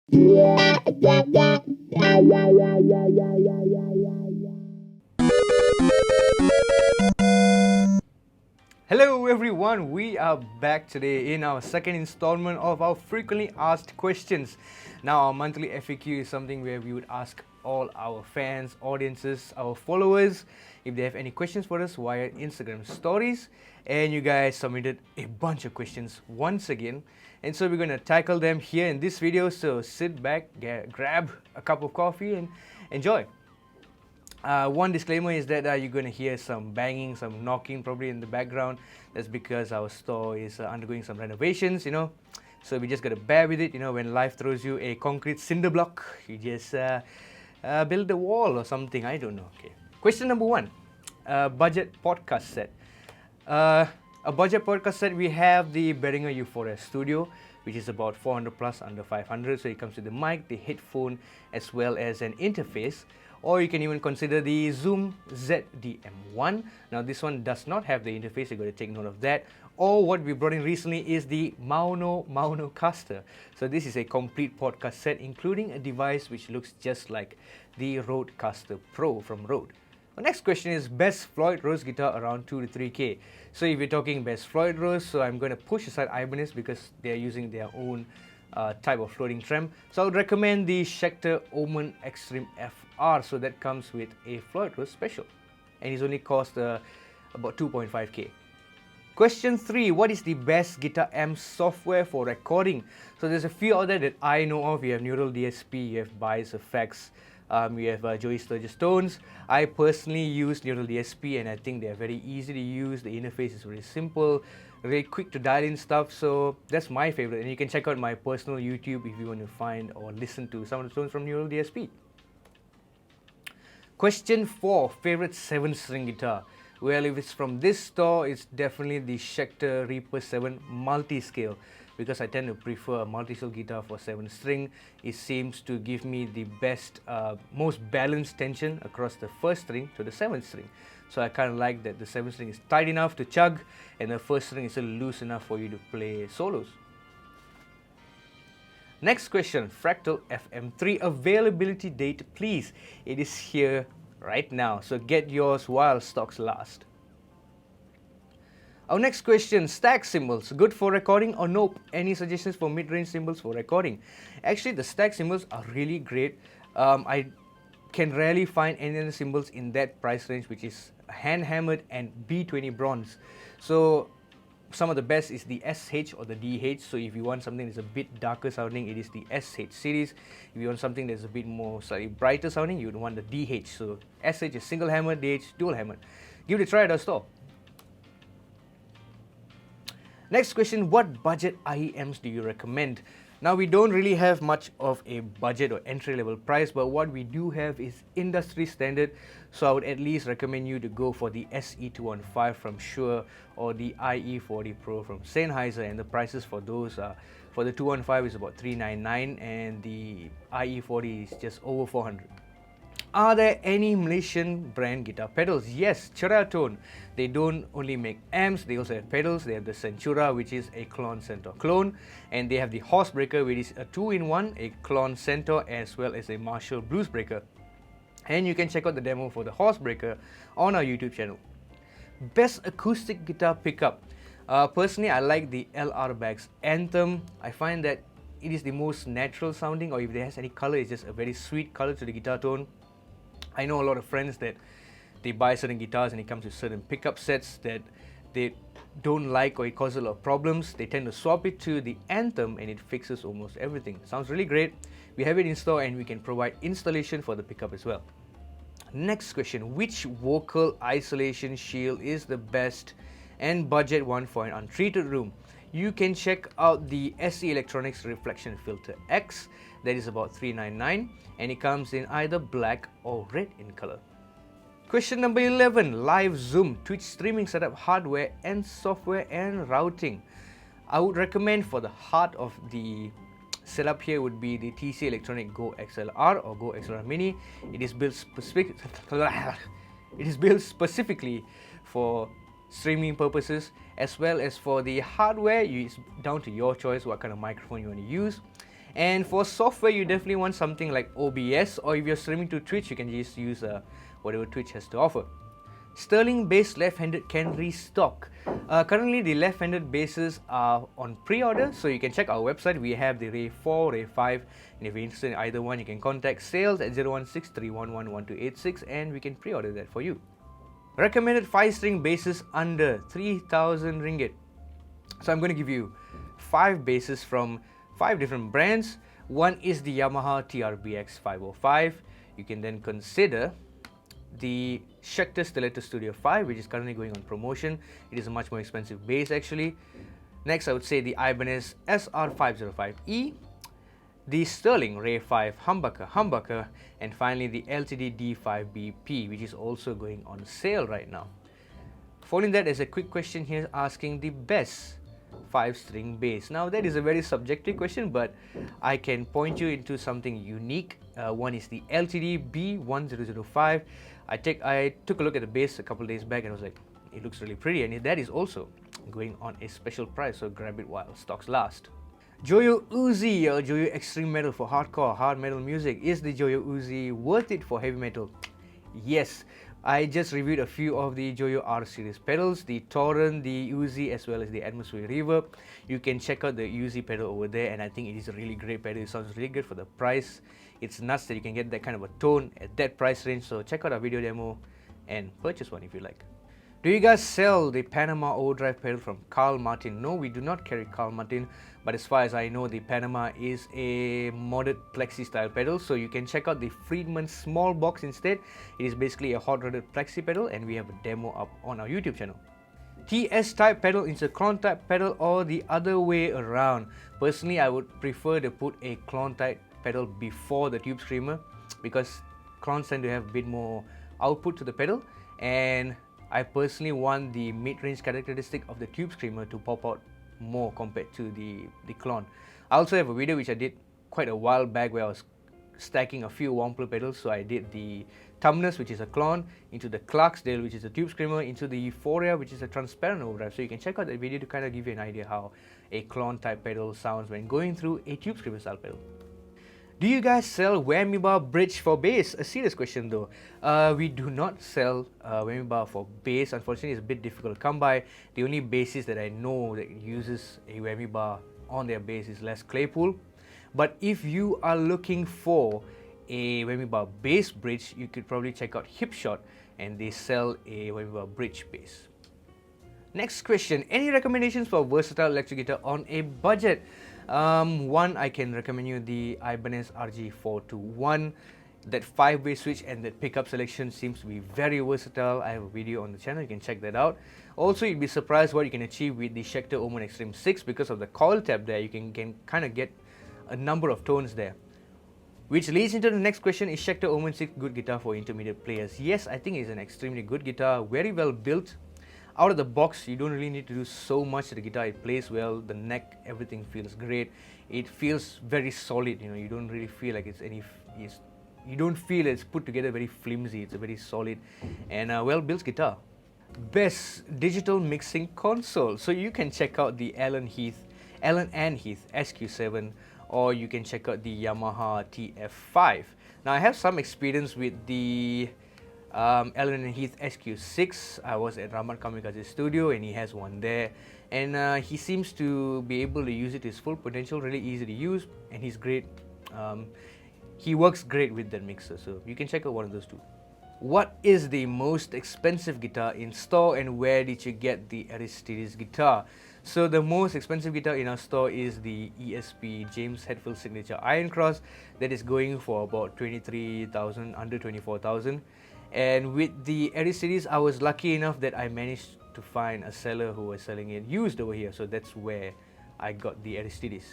Hello everyone, we are back today in our second installment of our frequently asked questions. Now our monthly FAQ is something where we would ask all our fans, audiences, our followers if they have any questions for us via Instagram stories, and you guys submitted a bunch of questions once again, and so we're going to tackle them here in this video. So sit back, grab a cup of coffee and enjoy. One disclaimer is that you're going to hear some banging, some knocking probably in the background. That's because our store is undergoing some renovations, so we just got to bear with it. When life throws you a concrete cinder block, you just build a wall or something, I don't know. Okay. Question number one, budget podcast set. A budget podcast set, we have the Behringer U4S Studio, which is about 400 plus, under 500. So it comes with the mic, the headphone, as well as an interface. Or you can even consider the Zoom ZDM1. Now this one does not have the interface, you've got to take note of that. Or what we brought in recently is the Maunocaster. So this is a complete podcast set, including a device which looks just like the Rodecaster Pro from Rode. The next question is best Floyd Rose guitar around 2 to 3K. So if you're talking best Floyd Rose, so I'm going to push aside Ibanez because they're using their own type of floating trem. So I would recommend the Schecter Omen Extreme FR. So that comes with a Floyd Rose Special, and it's only cost about 2.5k. Question 3, what is the best guitar amp software for recording? So there's a few out there that I know of. You have Neural DSP, you have Bias Effects, you have Joey Sturgis Tones. I personally use Neural DSP and I think they're very easy to use. The interface is very simple, really quick to dial in stuff, so that's my favorite. And you can check out my personal YouTube if you want to find or listen to some of the tones from Neural DSP. Question 4, favorite 7-string guitar. Well, if it's from this store, it's definitely the Schecter Reaper 7 multi-scale, because I tend to prefer a multi-scale guitar for 7-string. It seems to give me the best, most balanced tension across the first string to the 7th string. So I kind of like that the 7th string is tight enough to chug and the first string is still loose enough for you to play solos. Next question, Fractal FM3 availability date please. It is here right now, so get yours while stocks last. Our next question, stack cymbals, good for recording or nope? Any suggestions for mid-range cymbals for recording? Actually, the stack cymbals are really great. I can rarely find any other cymbals in that price range, which is hand-hammered and B20 bronze. So some of the best is the SH or the DH. So if you want something that's a bit darker sounding, it is the SH series. If you want something that's a bit more slightly brighter sounding, you would want the DH. So SH is single hammered, DH dual hammered. Give it a try at our store. Next question, what budget IEMs do you recommend? Now we don't really have much of a budget or entry level price, but what we do have is industry standard. So I would at least recommend you to go for the SE215 from Shure or the IE40 Pro from Sennheiser, and the prices for those are, for the 215 is about $399 and the IE40 is just over $400. Are there any Malaysian brand guitar pedals? Yes, Ceratone. They don't only make amps, they also have pedals. They have the Centura, which is a Klon Centaur clone, and they have the Horsebreaker, which is a 2-in-1, a Klon Centaur as well as a Marshall Bluesbreaker. And you can check out the demo for the Horsebreaker on our YouTube channel. Best acoustic guitar pickup. Personally, I like the LR Bag's Anthem. I find that it is the most natural sounding, or if there has any color, it's just a very sweet color to the guitar tone. I know a lot of friends that they buy certain guitars and it comes with certain pickup sets that they don't like or it causes a lot of problems. They tend to swap it to the Anthem and it fixes almost everything. Sounds really great. We have it in store and we can provide installation for the pickup as well. Next question, which vocal isolation shield is the best and budget one for an untreated room? You can check out the SE Electronics Reflection Filter X. That is about $399 and it comes in either black or red in color. Question number 11, live Zoom Twitch streaming setup hardware and software and routing. I would recommend, for the heart of the setup here, would be the TC Electronic Go XLR or Go XLR Mini. It is built specifically for streaming purposes, as well as for the hardware, it's down to your choice what kind of microphone you want to use. And for software, you definitely want something like OBS, or if you're streaming to Twitch, you can just use whatever Twitch has to offer. Sterling based left-handed can restock. Currently, the left-handed bases are on pre-order, so you can check our website. We have the Ray 4, Ray 5, and if you're interested in either one, you can contact sales at 016-311-1286 and we can pre-order that for you. Recommended 5-string basses under 3,000 ringgit. So I'm going to give you 5 basses from 5 different brands. One is the Yamaha TRBX 505. You can then consider the Schecter Selector Studio 5, which is currently going on promotion. It is a much more expensive bass actually. Next, I would say the Ibanez SR505E, the Sterling Ray 5 Humbucker, and finally the LTD D5BP, which is also going on sale right now. Following that is a quick question here asking the best 5-string bass. Now that is a very subjective question, but I can point you into something unique. One is the LTD B1005. I took a look at the bass a couple of days back and I was like, it looks really pretty, and that is also going on a special price, so grab it while stocks last. Joyo Uzi or Joyo Extreme Metal for hardcore, hard metal music. Is the Joyo Uzi worth it for heavy metal? Yes. I just reviewed a few of the Joyo R series pedals, the Torrent, the Uzi, as well as the Atmosphere Reverb. You can check out the Uzi pedal over there, and I think it is a really great pedal. It sounds really good for the price. It's nuts that you can get that kind of a tone at that price range, so check out our video demo and purchase one if you like. Do you guys sell the Panama Overdrive pedal from Carl Martin? No, we do not carry Carl Martin, but as far as I know, the Panama is a modded plexi style pedal, so you can check out the Friedman small box instead. It is basically a hot rodded plexi pedal, and we have a demo up on our YouTube channel. TS type pedal is a clone type pedal or the other way around? Personally, I would prefer to put a clone type pedal before the tube screamer, because clones tend to have a bit more output to the pedal, and I personally want the mid-range characteristic of the tube screamer to pop out more compared to the clone. I also have a video which I did quite a while back where I was stacking a few Wampler pedals. So I did the Tumnus, which is a clone, into the Clarksdale, which is a tube screamer, into the Euphoria, which is a transparent overdrive. So you can check out that video to kind of give you an idea how a clone type pedal sounds when going through a tube screamer style pedal. Do you guys sell Redmi Bar Bridge for bass? A serious question though. We do not sell Redmi Bar for bass. Unfortunately, it's a bit difficult to come by. The only bassist that I know that uses a Redmi Bar on their bass is Les Claypool. But if you are looking for a Redmi Bar bass bridge, you could probably check out Hipshot, and they sell a Redmi Bar bridge bass. Next question, any recommendations for versatile electric guitar on a budget? One, I can recommend you the Ibanez RG421. That 5-way switch and that pickup selection seems to be very versatile. I have a video on the channel, you can check that out. Also, you'd be surprised what you can achieve with the Schecter Omen Extreme 6 because of the coil tab there. You can kind of get a number of tones there. Which leads into the next question, is Schecter Omen 6 good guitar for intermediate players? Yes, I think it's an extremely good guitar, very well built. Out of the box, you don't really need to do so much to the guitar. It plays well, the neck, everything feels great. It feels very solid, you know, you don't really feel like you don't feel it's put together very flimsy. It's a very solid and well-built guitar. Best digital mixing console. So you can check out the Allen and Heath SQ7, or you can check out the Yamaha TF5. Now I have some experience with the Allen and Heath SQ6. I was at Rahmat Kamikaze's studio and he has one there, and he seems to be able to use it to its full potential, really easy to use, and he's great. He works great with that mixer, so you can check out one of those two. What is the most expensive guitar in store and where did you get the Aristides guitar? So the most expensive guitar in our store is the ESP James Hetfield Signature Iron Cross. That is going for about 23,000, under 24,000. And with the Aristides, I was lucky enough that I managed to find a seller who was selling it used over here. So that's where I got the Aristides.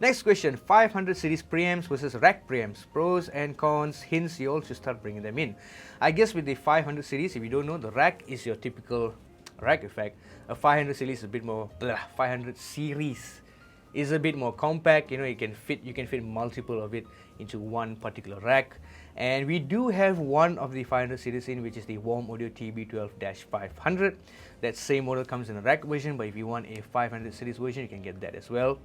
Next question, 500 series preamps versus rack preamps. Pros and cons, hints, you all should start bringing them in. I guess with the 500 series, if you don't know, the rack is your typical rack effect. A 500 series is a bit more, 500 series is a bit more compact. You know, you can fit multiple of it into one particular rack. And we do have one of the 500 series in, which is the Warm Audio TB12-500. That same model comes in a rack version, but if you want a 500 series version, you can get that as well.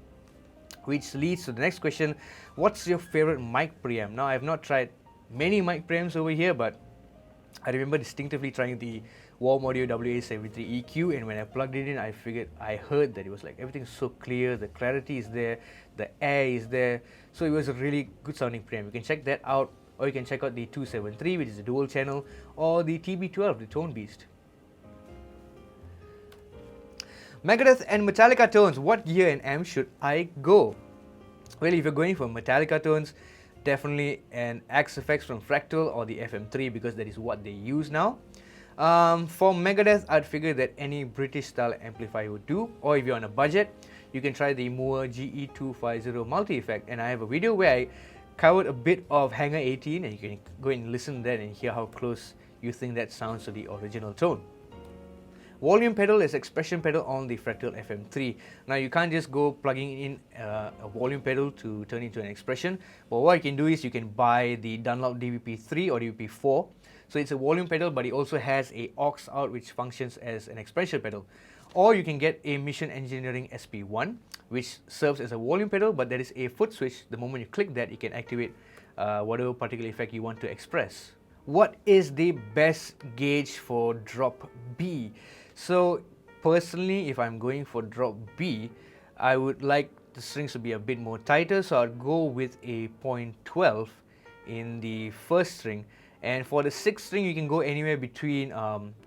Which leads to the next question, what's your favorite mic preamp? Now, I have not tried many mic preamps over here, but I remember distinctively trying the Warm Audio WA73 EQ, and when I plugged it in, I heard that it was like everything's so clear, the clarity is there, the air is there, so it was a really good sounding preamp. You can check that out, or you can check out the 273, which is a dual channel, or the TB12, the Tone Beast. Megadeth and Metallica tones, what gear and amp should I go? Well, if you're going for Metallica tones, definitely an Axe-Fx from Fractal or the FM3, because that is what they use now. For Megadeth, I'd figure that any British style amplifier would do, or if you're on a budget, you can try the Moore GE250 Multifact, and I have a video where I covered a bit of Hangar 18, and you can go and listen to that and hear how close you think that sounds to the original tone. Volume pedal is expression pedal on the Fractal FM3. Now you can't just go plugging in a volume pedal to turn into an expression, but what you can do is you can buy the Dunlop DVP3 or DVP4. So it's a volume pedal, but it also has a aux out which functions as an expression pedal. Or you can get a Mission Engineering SP1, which serves as a volume pedal, but there is a foot switch. The moment you click that, it can activate whatever particular effect you want to express. What is the best gauge for drop B? So personally, if I'm going for drop B, I would like the strings to be a bit more tighter, so I'd go with a 0.12 in the first string, and for the sixth string you can go anywhere between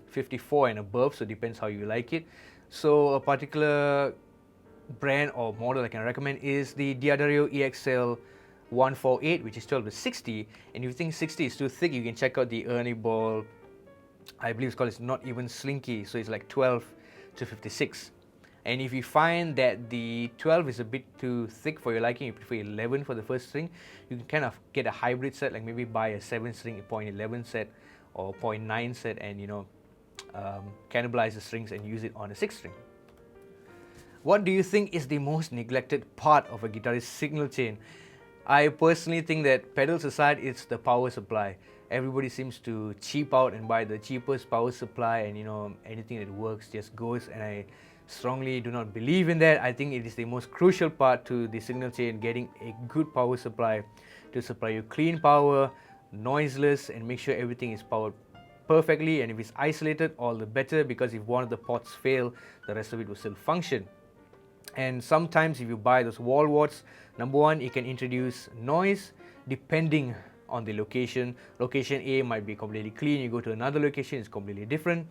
54 and above, so it depends how you like it. So a particular brand or model I can recommend is the D'Addario EXL 148, which is 12 to 60, and if you think 60 is too thick, you can check out the Ernie Ball, I believe it's called, it's Not Even Slinky, so it's like 12 to 56. And if you find that the 12 is a bit too thick for your liking, you prefer 11 for the first string, you can kind of get a hybrid set, like maybe buy a 7 string 0.11 set or 0.9 set, and cannibalize the strings and use it on a 6 string. What do you think is the most neglected part of a guitarist's signal chain? I personally think that pedals aside, it's the power supply. Everybody seems to cheap out and buy the cheapest power supply, and anything that works just goes, and I strongly do not believe in that. I think it is the most crucial part to the signal chain, getting a good power supply to supply you clean power, noiseless, and make sure everything is powered perfectly, and if it's isolated, all the better, because if one of the ports fail, the rest of it will still function. And sometimes if you buy those wall warts, number one, it can introduce noise depending on the location. Location A might be completely clean, you go to another location, it's completely different.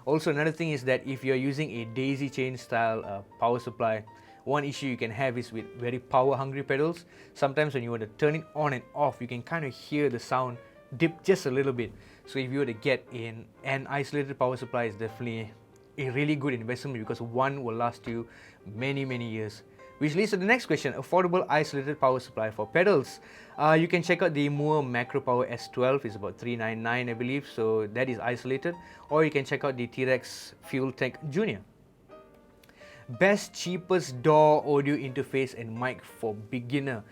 Also, another thing is that if you're using a daisy chain style power supply, one issue you can have is with very power hungry pedals. Sometimes when you want to turn it on and off, you can kind of hear the sound dip just a little bit. So if you were to get in an isolated power supply, it's definitely a really good investment, because one will last you many years. Which leads to the next question, affordable isolated power supply for pedals. You can check out the Moore Macro Power S12, it's about $399 I believe, so that is isolated. Or you can check out the T-Rex Fuel Tech Junior. Best cheapest DAW audio interface and mic for beginner.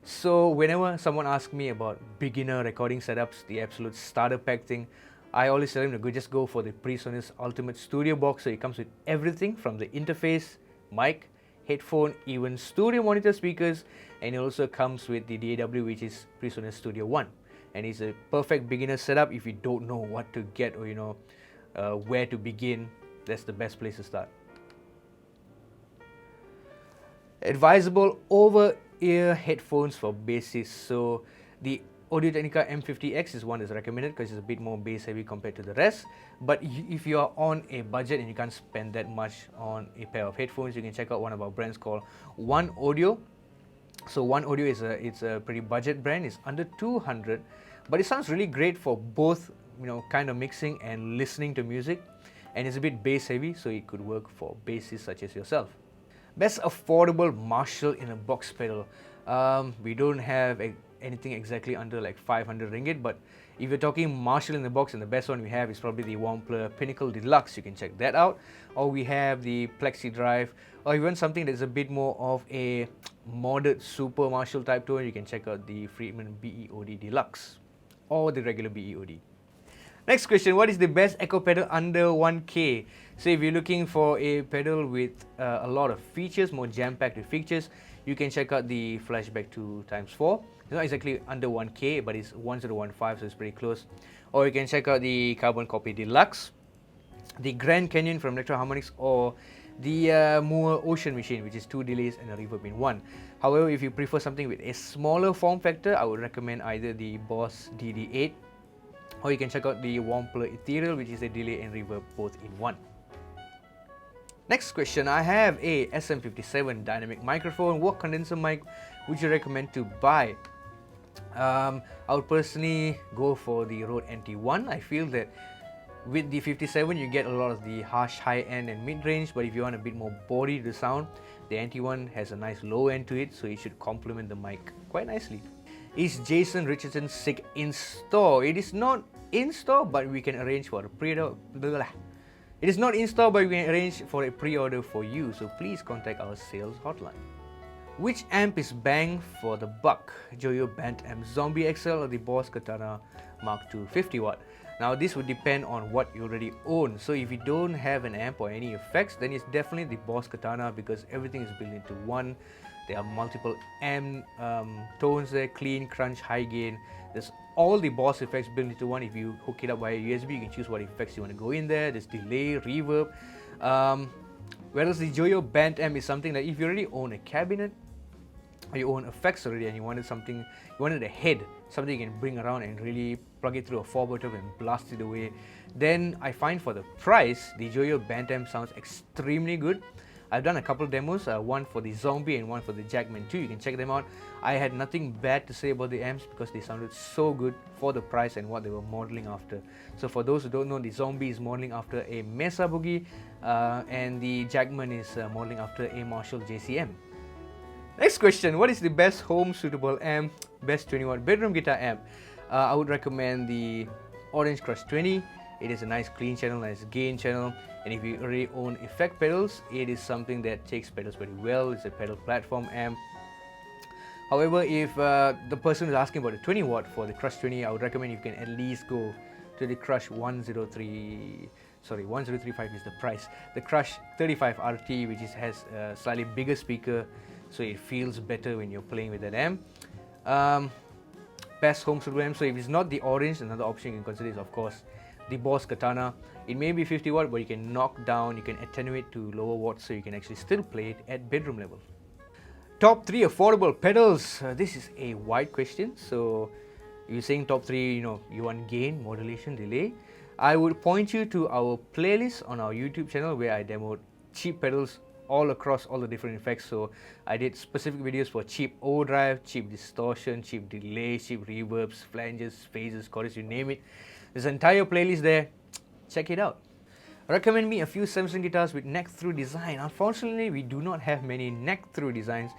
So whenever someone asks me about beginner recording setups, the absolute starter pack thing, I always tell them to just go for the PreSonus Ultimate Studio Box. So it comes with everything from the interface, mic, headphone, even studio monitor speakers, and it also comes with the DAW, which is PreSonus Studio One, and it's a perfect beginner setup. If you don't know what to get, or where to begin, that's the best place to start. Advisable over-ear headphones for bassists. So the Audio-Technica M50X is one that's recommended because it's a bit more bass heavy compared to the rest. But if you are on a budget and you can't spend that much on a pair of headphones, you can check out one of our brands called One Audio. So One Audio is a pretty budget brand. It's under 200, but it sounds really great for both kind of mixing and listening to music, and it's a bit bass heavy, so it could work for bassists such as yourself. Best affordable Marshall in a box pedal. We don't have anything exactly under like 500 ringgit, but if you're talking Marshall in the box, and the best one we have is probably the Wampler Pinnacle Deluxe, you can check that out. Or we have the Plexi Drive, or even something that's a bit more of a modded Super Marshall type tone, you can check out the Friedman BEOD Deluxe or the regular BEOD. Next question, what is the best echo pedal under 1K? So if you're looking for a pedal with a lot of features, more jam-packed with features, you can check out the Flashback 2 x 4. It's not exactly under 1K, but it's 1015, so it's pretty close. Or you can check out the Carbon Copy Deluxe, the Grand Canyon from Electro Harmonix, or the Moore Ocean Machine, which is 2 delays and a reverb in one. However, if you prefer something with a smaller form factor, I would recommend either the Boss DD8, or you can check out the Wampler Ethereal, which is a delay and reverb both in one. Next question, I have a SM57 dynamic microphone. What condenser mic would you recommend to buy? I would personally go for the Rode NT1. I feel that with the 57 you get a lot of the harsh high end and mid range, but if you want a bit more body to the sound, the NT1 has a nice low end to it, so it should complement the mic quite nicely. Is Jason Richardson's SIG in store? It is not in store, but we can arrange for a pre-order. It is not in store, but we can arrange for a pre-order for you, so please contact our sales hotline. Which amp is bang for the buck? Joyo Band Amp Zombie XL or the Boss Katana Mark II 50 watt? Now this would depend on what you already own. So if you don't have an amp or any effects, then it's definitely the Boss Katana, because everything is built into one. There are multiple amp tones there, clean, crunch, high gain. There's all the Boss effects built into one. If you hook it up via USB, you can choose what effects you want to go in there. There's delay, reverb. Whereas the Joyo Band Amp is something that if you already own a cabinet, or you own effects already and you wanted something, you wanted a head, something you can bring around and really plug it through a 4-button and blast it away, then I find for the price, the Joyo Band Amp sounds extremely good. I've done a couple demos, one for the Zombie and one for the Jackman 2. You can check them out. I had nothing bad to say about the amps because they sounded so good for the price and what they were modeling after. So for those who don't know, the Zombie is modeling after a Mesa Boogie, and the Jackman is modeling after a Marshall JCM. Next question, what is the best home suitable amp, best 20-watt bedroom guitar amp? I would recommend the Orange Crush 20. It is a nice clean channel, nice gain channel, and if you already own effect pedals, it is something that takes pedals very well. It's a pedal platform amp. However, if the person is asking about a 20-watt for the Crush 20, I would recommend you can at least go to the Crush 1035 is the price. The Crush 35 RT, which has a slightly bigger speaker, so it feels better when you're playing with that amp. Best home studio amp, so if it's not the Orange, another option you can consider is of course the Boss Katana. It may be 50 watt, but you can knock down, you can attenuate to lower watts, so you can actually still play it at bedroom level. Top 3 affordable pedals. This is a wide question, so you're saying top 3, you want gain, modulation, delay. I would point you to our playlist on our YouTube channel where I demoed cheap pedals all across all the different effects. So I did specific videos for cheap overdrive, cheap distortion, cheap delay, cheap reverbs, flanges, phases, chorus, you name it. There's an entire playlist there. Check it out. Recommend me a few Samsung guitars with neck-through design. Unfortunately, we do not have many neck-through designs.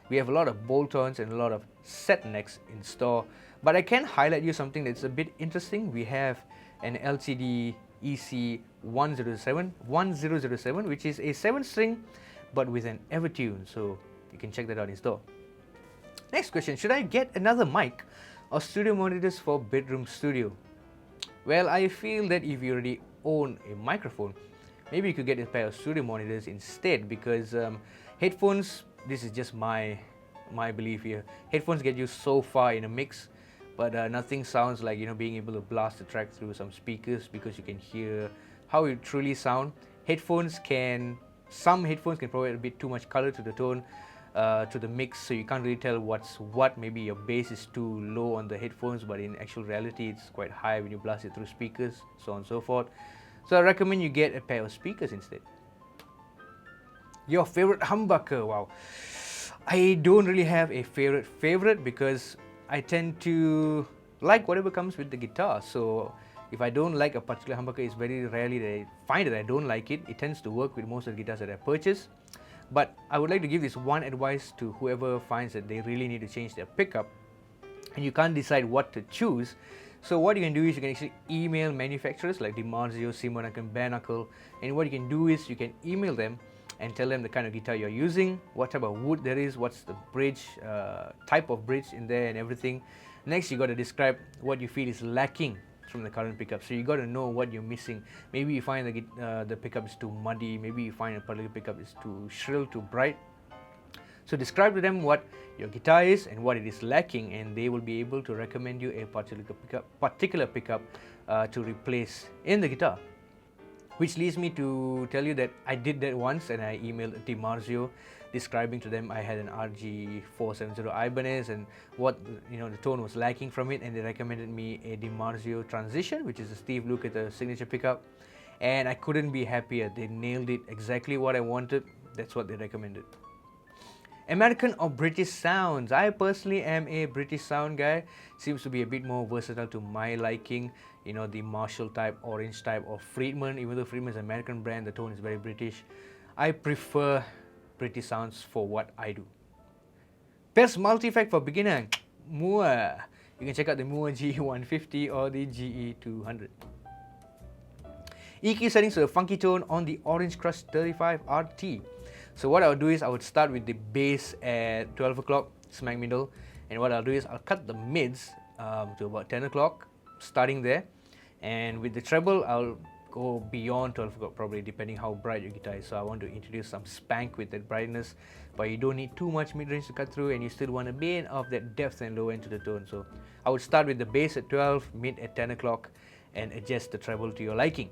We have a lot of bolt-ons and a lot of set necks in store. But I can highlight you something that's a bit interesting. We have an LCD EC1007, which is a 7-string but with an Evertune, so you can check that out in store. Next question, should I get another mic or studio monitors for bedroom studio? Well, I feel that if you already own a microphone, maybe you could get a pair of studio monitors instead, because headphones, this is just my belief here, headphones get you so far in a mix, but nothing sounds like being able to blast the track through some speakers, because you can hear how it truly sound. Some headphones can provide a bit too much color to the tone, to the mix, so you can't really tell what's what. Maybe your bass is too low on the headphones, but in actual reality it's quite high when you blast it through speakers, so on and so forth. So I recommend you get a pair of speakers instead. Your favorite humbucker? Wow, I don't really have a favorite because I tend to like whatever comes with the guitar. So if I don't like a particular humbucker, it's very rarely that I find that I don't like it. It tends to work with most of the guitars that I purchase. But I would like to give this one advice to whoever finds that they really need to change their pickup and you can't decide what to choose. So what you can do is you can actually email manufacturers like DiMarzio, Simon & Bare Knuckle, and what you can do is you can email them and tell them the kind of guitar you're using, what type of wood there is, what's the bridge, type of bridge in there and everything. Next, you got to describe what you feel is lacking from the current pickup. So you got to know what you're missing. Maybe you find the pickup is too muddy, maybe you find a particular pickup is too shrill, too bright. So describe to them what your guitar is and what it is lacking, and they will be able to recommend you a particular pickup to replace in the guitar. Which leads me to tell you that I did that once, and I emailed DiMarzio describing to them I had an RG470 Ibanez and what the tone was lacking from it, and they recommended me a DiMarzio Transition, which is a Steve Lukather signature pickup, and I couldn't be happier. They nailed it exactly what I wanted. That's what they recommended. American or British sounds. I personally am a British sound guy. Seems to be a bit more versatile to my liking. The Marshall type, Orange type, or Friedman. Even though Friedman is an American brand, the tone is very British. I prefer British sounds for what I do. Best multifact for beginner, Moore. You can check out the Moore GE150 or the GE200. EQ settings to a funky tone on the Orange Crush 35 RT. So what I'll do is I would start with the bass at 12 o'clock, smack middle, and what I'll do is I'll cut the mids to about 10 o'clock, starting there, and with the treble I'll go beyond 12 o'clock probably, depending how bright your guitar is. So I want to introduce some spank with that brightness, but you don't need too much mid-range to cut through, and you still want a bit of that depth and low end to the tone. So I would start with the bass at 12, mid at 10 o'clock, and adjust the treble to your liking.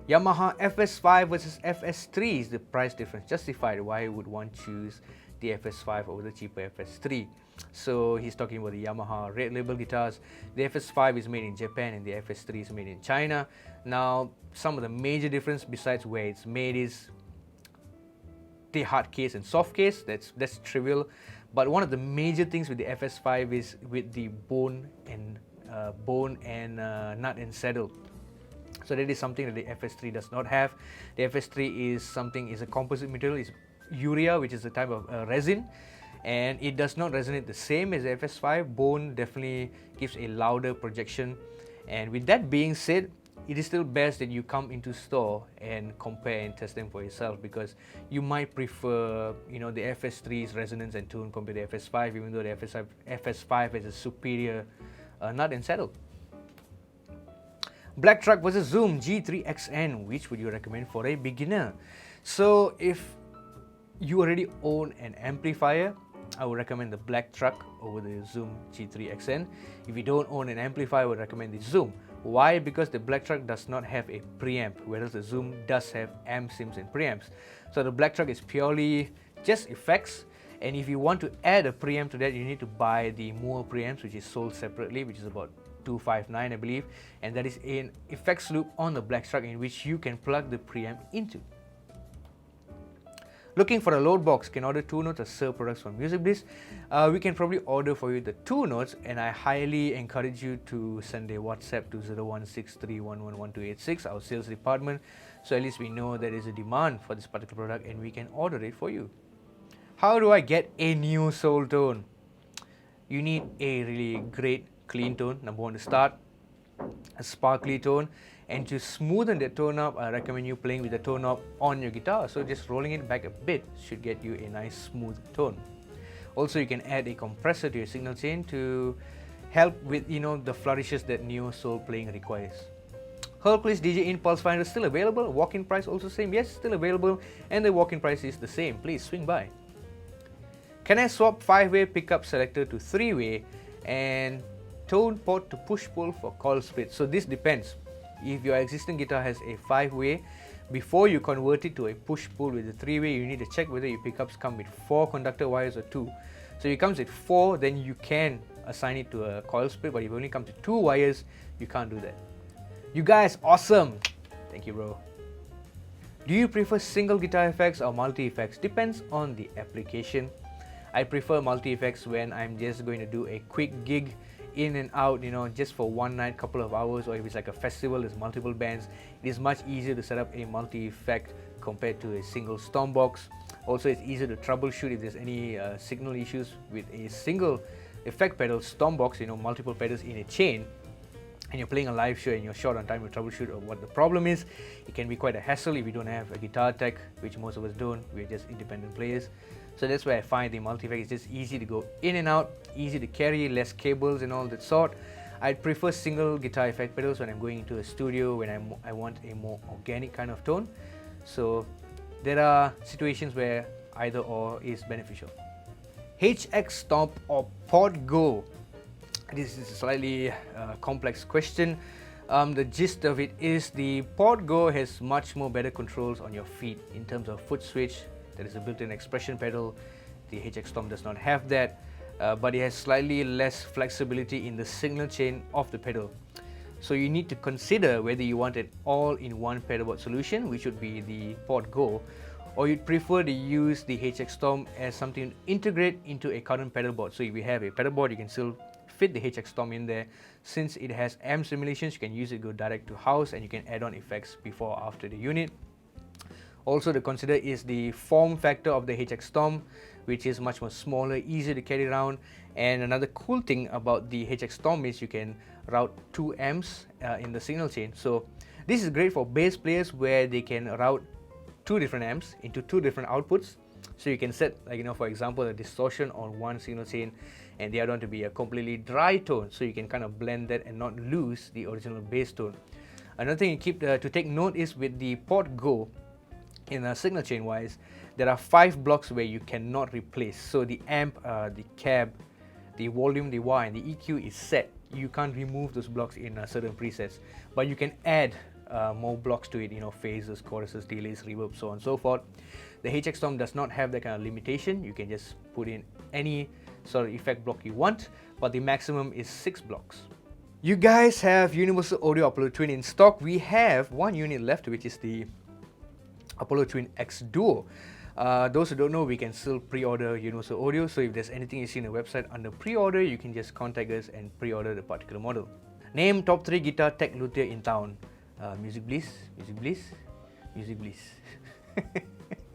Yamaha FS5 versus FS3, is the price difference justified? Why would one choose the FS5 over the cheaper FS3? So he's talking about the Yamaha red label guitars. The FS5 is made in Japan and the FS3 is made in China. Now, some of the major difference besides where it's made is the hard case and soft case. That's trivial. But one of the major things with the FS5 is with the bone and nut and saddle. So that is something that the FS3 does not have. The FS3 is a composite material. It's urea, which is a type of resin, and it does not resonate the same as the FS5. Bone definitely gives a louder projection. And with that being said, it is still best that you come into store and compare and test them for yourself, because you might prefer the FS3's resonance and tone compared to the FS5, even though the FS5 has a superior nut and saddle. Blacktrack versus Zoom G3XN, which would you recommend for a beginner? So if you already own an amplifier, I would recommend the Blacktrack over the Zoom G3XN. If you don't own an amplifier, I would recommend the Zoom. Why? Because the Blacktrack does not have a preamp, whereas the Zoom does have amp sims and preamps. So the Blacktrack is purely just effects, and if you want to add a preamp to that, you need to buy the Moore preamps, which is sold separately, which is about $259, I believe, and that is an effects loop on the Blacktrack in which you can plug the preamp into. Looking for a load box, can order 2 notes or serve products from Music Bliss. We can probably order for you the 2 notes, and I highly encourage you to send a WhatsApp to 0163111286, our sales department, so at least we know there is a demand for this particular product and we can order it for you. How do I get a new soul tone? You need a really great clean tone, number one, to start, a sparkly tone, and to smoothen the tone up, I recommend you playing with the tone knob on your guitar. So just rolling it back a bit should get you a nice smooth tone. Also, you can add a compressor to your signal chain to help with the flourishes that neo soul playing requires. Hercules DJ Impulse 500 still available. Walk-in price also same. Yes, still available, and the walk-in price is the same. Please swing by. Can I swap 5-way pickup selector to 3-way and tone port to push-pull for coil split? So this depends. If your existing guitar has a 5-way, before you convert it to a push-pull with a 3-way, you need to check whether your pickups come with 4 conductor wires or 2. So if it comes with 4, then you can assign it to a coil split, but if it only comes with 2 wires, you can't do that. You guys, awesome! Thank you, bro. Do you prefer single guitar effects or multi-effects? Depends on the application. I prefer multi-effects when I'm just going to do a quick gig in and out, just for one night, couple of hours, or if it's like a festival, there's multiple bands. It is much easier to set up a multi-effect compared to a single Storm box. Also, it's easier to troubleshoot if there's any signal issues with a single effect pedal Storm box, multiple pedals in a chain, and you're playing a live show and you're short on time to troubleshoot what the problem is. It can be quite a hassle if you don't have a guitar tech, which most of us don't. We're just independent players. So that's why I find the multi-effect is just easy to go in and out, easy to carry, less cables and all that sort. I'd prefer single guitar effect pedals when I'm going into a studio, when I want a more organic kind of tone. So there are situations where either or is beneficial. HX Stomp or Pod Go? This is a slightly complex question. The gist of it is the Pod Go has much more better controls on your feet in terms of foot switch. There is a built-in expression pedal. The HX Storm does not have that, but it has slightly less flexibility in the signal chain of the pedal. So you need to consider whether you want an all-in-one pedalboard solution, which would be the Pod Go, or you'd prefer to use the HX Storm as something to integrate into a current pedalboard. So if you have a pedalboard, you can still fit the HX Storm in there. Since it has amp simulations, you can use it go direct to house, and you can add on effects before or after the unit. Also to consider is the form factor of the HX Storm, which is much more smaller, easier to carry around. And another cool thing about the HX Storm is you can route 2 amps in the signal chain. So this is great for bass players where they can route 2 different amps into 2 different outputs. So you can set, like, for example, a distortion on one signal chain and the other one to be a completely dry tone, so you can kind of blend that and not lose the original bass tone. Another thing to take note is with the Pod Go, in a signal chain wise, there are 5 blocks where you cannot replace. So the amp, the cab, the volume, the wah, and the EQ is set. You can't remove those blocks in certain presets, but you can add more blocks to it, phases, choruses, delays, reverb, so on and so forth. The HX Storm does not have that kind of limitation. You can just put in any sort of effect block you want, but the maximum is 6 blocks. You guys have Universal Audio Apollo Twin in stock. We have one unit left, which is the Apollo Twin X Duo. Those who don't know, we can still pre-order Universal Audio, so if there's anything you see on the website under pre-order, you can just contact us and pre-order the particular model. Name top 3 guitar tech luthier in town. Music Bliss, Music Bliss, Music Bliss.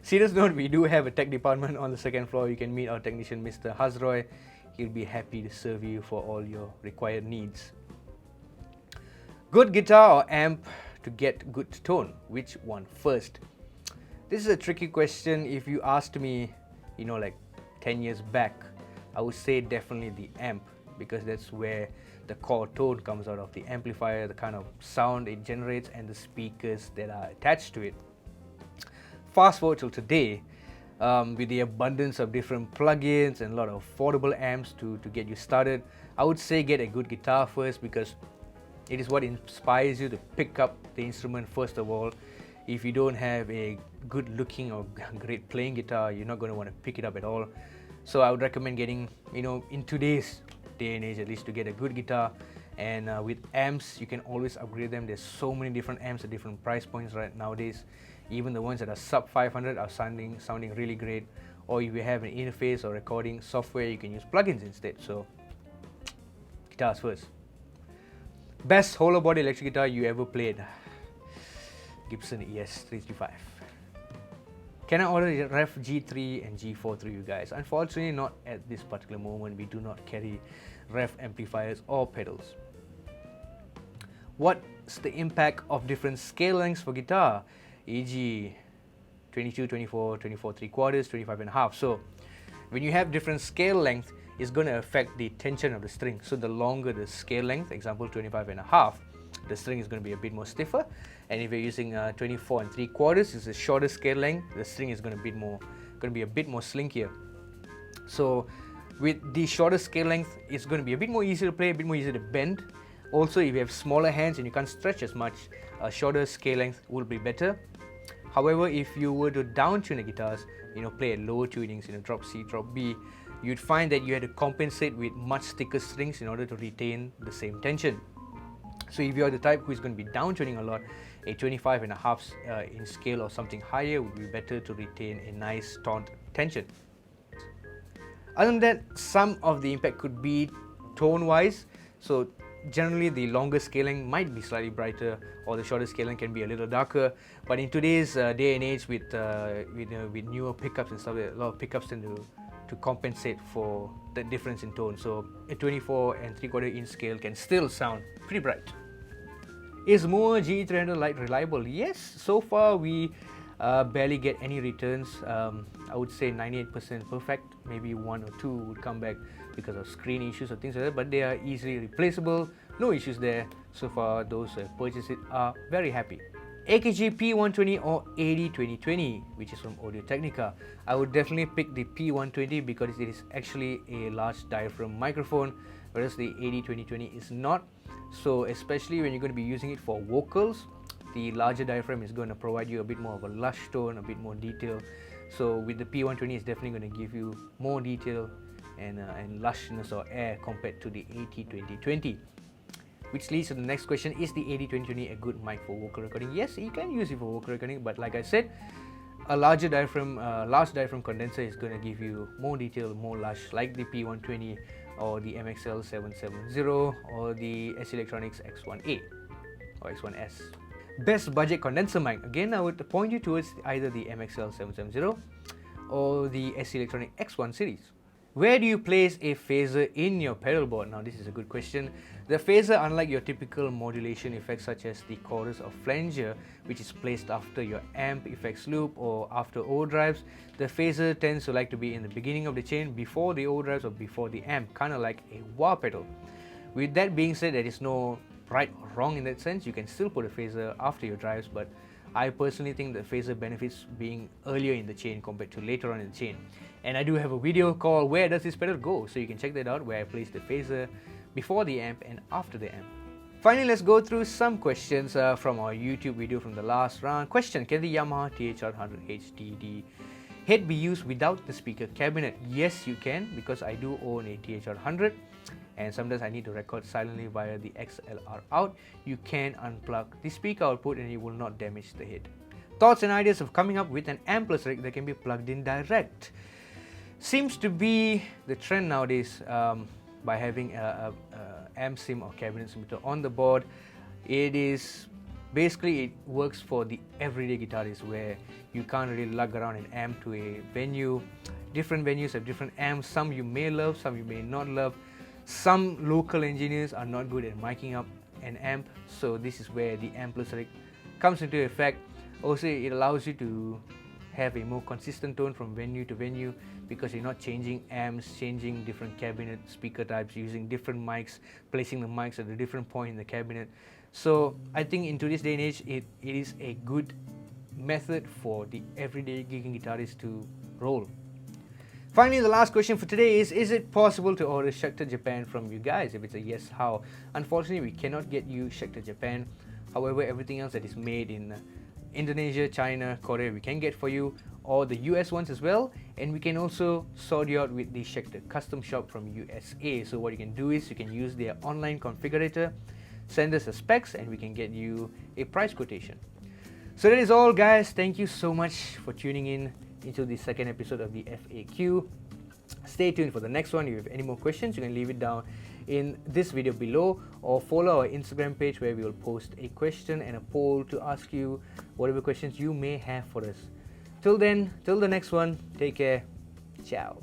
Serious note, we do have a tech department on the 2nd floor. You can meet our technician, Mr. Hazroy. He'll be happy to serve you for all your required needs. Good guitar or amp to get good tone? Which one first? This is a tricky question. If you asked me, like 10 years back, I would say definitely the amp, because that's where the core tone comes out of the amplifier, the kind of sound it generates, and the speakers that are attached to it. Fast forward till today, with the abundance of different plugins and a lot of affordable amps to get you started, I would say get a good guitar first, because it is what inspires you to pick up the instrument first of all. If you don't have a good looking or great playing guitar, you're not going to want to pick it up at all. So I would recommend getting, in today's day and age at least, to get a good guitar. And with amps, you can always upgrade them. There's so many different amps at different price points right nowadays. Even the ones that are sub 500 are sounding really great. Or if you have an interface or recording software, you can use plugins instead. So guitars first. Best hollow body electric guitar you ever played? Gibson ES335. Can I order Ref G3 and G4 through you guys? Unfortunately, not at this particular moment. We do not carry Ref amplifiers or pedals. What's the impact of different scale lengths for guitar? E.g. 22, 24, 24 3/4, 25 and a half. So when you have different scale length, it's going to affect the tension of the string. So the longer the scale length, example 25 and a half, the string is going to be a bit more stiffer. And if you're using 24 and 3/4, it's a shorter scale length, the string is going to be a bit more slinkier. So with the shorter scale length, it's going to be a bit more easier to play, a bit more easier to bend. Also, if you have smaller hands and you can't stretch as much, a shorter scale length will be better. However, if you were to down tune the guitars, play at lower tunings, drop C, drop B, you'd find that you had to compensate with much thicker strings in order to retain the same tension. So if you're the type who is going to be down tuning a lot, a 25 and a half in scale or something higher would be better to retain a nice taut tension. Other than that, some of the impact could be tone-wise. So generally, the longer scaling might be slightly brighter, or the shorter scaling can be a little darker. But in today's day and age, with newer pickups and stuff, a lot of pickups tend to compensate for the difference in tone. So a 24 and 3/4 inch scale can still sound pretty bright. Is Moore GE300 light reliable? Yes, so far we barely get any returns. I would say 98% perfect. Maybe 1 or 2 would come back because of screen issues or things like that, but they are easily replaceable. No issues there. So far, those who have purchased it are very happy. AKG P120 or AD2020, which is from Audio Technica. I would definitely pick the P120 because it is actually a large diaphragm microphone, whereas the AD2020 is not. So especially when you're going to be using it for vocals, the larger diaphragm is going to provide you a bit more of a lush tone, a bit more detail. So with the P120, it's definitely going to give you more detail and lushness or air compared to the AD2020. Which leads to the next question: is the AD2020 a good mic for vocal recording? Yes, you can use it for vocal recording, but like I said, a large diaphragm condenser is going to give you more detail, more lush, like the P120 or the MXL770 or the SE Electronics X1A or X1S. Best budget condenser mic. Again, I would point you towards either the MXL770 or the SE Electronic X1 series. Where do you place a phaser in your pedal board? Now this is a good question. The phaser, unlike your typical modulation effects such as the chorus or flanger, which is placed after your amp effects loop or after overdrives, the phaser tends to like to be in the beginning of the chain, before the overdrives or before the amp, kind of like a wah pedal. With that being said, there is no right or wrong in that sense. You can still put a phaser after your drives, but I personally think the phaser benefits being earlier in the chain compared to later on in the chain. And I do have a video called Where Does This Pedal Go? So you can check that out, where I place the phaser before the amp and after the amp. Finally, let's go through some questions from our YouTube video from the last round. Question: can the Yamaha TH100 HDD head be used without the speaker cabinet? Yes, you can, because I do own a TH100 and sometimes I need to record silently via the XLR out. You can unplug the speaker output and it will not damage the head. Thoughts and ideas of coming up with an ampless rig that can be plugged in direct. Seems to be the trend nowadays, by having a amp sim or cabinet emitter on the board. It works for the everyday guitarist, where you can't really lug around an amp to a venue. Different venues have different amps. Some you may love, some you may not love. Some local engineers are not good at miking up an amp, so this is where the ampless rig comes into effect. Also, it allows you to have a more consistent tone from venue to venue, because you're not changing amps, changing different cabinet speaker types, using different mics, placing the mics at a different point in the cabinet. So I think in today's day and age, it is a good method for the everyday gigging guitarist to roll. Finally, the last question for today is it possible to order Schecter Japan from you guys? If it's a yes, how? Unfortunately, we cannot get you Schecter Japan. However, everything else that is made in Indonesia, China, Korea, we can get for you, or the US ones as well. And we can also sort you out with the Schecter Custom Shop from USA. So what you can do is you can use their online configurator, send us the specs, and we can get you a price quotation. So that is all, guys. Thank you so much for tuning in into the second episode of the FAQ. Stay tuned for the next one. If you have any more questions, you can leave it down in this video below, or follow our Instagram page, where we will post a question and a poll to ask you whatever questions you may have for us. Till then, till the next one, take care. Ciao.